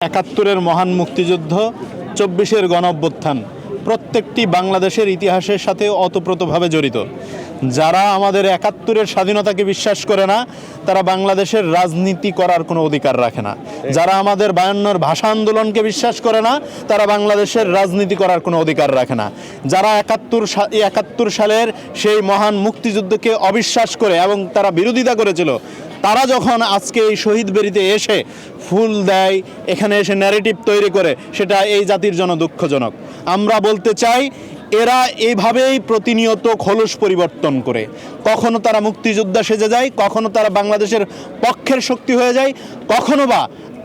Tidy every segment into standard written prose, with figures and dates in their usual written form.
একাত্তরের মহান মুক্তিযুদ্ধ, ২৪-এর গণঅভ্যুত্থান প্রত্যেকটি বাংলাদেশের ইতিহাসের সাথে ওতপ্রোতভাবে জড়িত। যারা আমাদের একাত্তরের স্বাধীনতাকে বিশ্বাস করে না, তারা বাংলাদেশের রাজনীতি করার কোনো অধিকার রাখে না। যারা আমাদের ৫২-র ভাষা আন্দোলনকে বিশ্বাস করে না, তারা বাংলাদেশের রাজনীতি করার কোনো অধিকার রাখে না। যারা একাত্তর সালের সেই মহান মুক্তিযুদ্ধকে অবিশ্বাস করে এবং তারা বিরোধিতা করেছিল, তারা যখন আজকে এই শহীদ বেদিতে এসে ফুল দেয়, এখানে এসে ন্যারেটিভ তৈরি করে, সেটা এই জাতির জন্য দুঃখজনক। আমরা বলতে চাই, এরা এইভাবেই প্রতিনিয়ত খোলস পরিবর্তন করে, কখনো তারা মুক্তিযোদ্ধা সেজে যায়, কখনো তারা বাংলাদেশের পক্ষের শক্তি হয়ে যায়, কখনো বা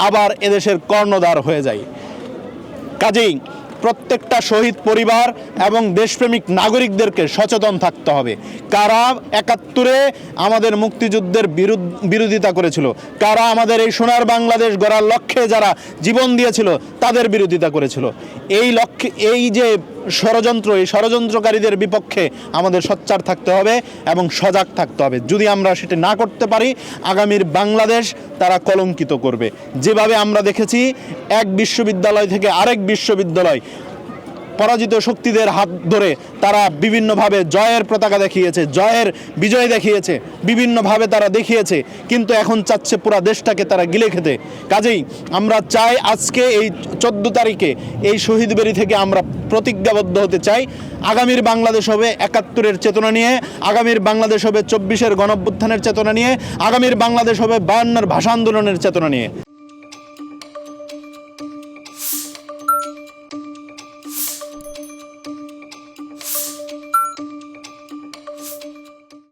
আবার এদেশের কর্ণধার হয়ে যায়। কাজেই প্রত্যেকটা শহীদ পরিবার এবং দেশপ্রেমিক নাগরিকদেরকে সচেতন থাকতে হবে। কারা একাত্তরে আমাদের মুক্তিযুদ্ধের বিরোধিতা করেছিল, কারা আমাদের এই সোনার বাংলাদেশ গড়ার লক্ষ্যে যারা জীবন দিয়েছিল তাদের বিরোধিতা করেছিল, এই যে ষড়যন্ত্র, এই ষড়যন্ত্রকারীদের বিপক্ষে আমাদের সোচ্চার থাকতে হবে এবং সজাগ থাকতে হবে। যদি আমরা সেটা না করতে পারি, আগামীর বাংলাদেশ তারা কলঙ্কিত করবে। যেভাবে আমরা দেখেছি এক বিশ্ববিদ্যালয় থেকে আরেক বিশ্ববিদ্যালয় পরাজিত শক্তিদের হাত ধরে তারা বিভিন্নভাবে জয়ের পতাকা দেখিয়েছে, জয়ের বিজয় দেখিয়েছে, বিভিন্নভাবে তারা দেখিয়েছে, কিন্তু এখন চাচ্ছে পুরো দেশটাকে তারা গিলে খেতে। কাজেই আমরা চাই আজকে এই 14 তারিখে এই শহীদ বেদি থেকে আমরা প্রতিজ্ঞাবদ্ধ হতে চাই, আগামীর বাংলাদেশ হবে একাত্তরের চেতনা নিয়ে, আগামীর বাংলাদেশ হবে 24-এর গণঅভ্যুত্থানের চেতনা নিয়ে, আগামীর বাংলাদেশ হবে ৫২-র ভাষা আন্দোলনের চেতনা নিয়ে।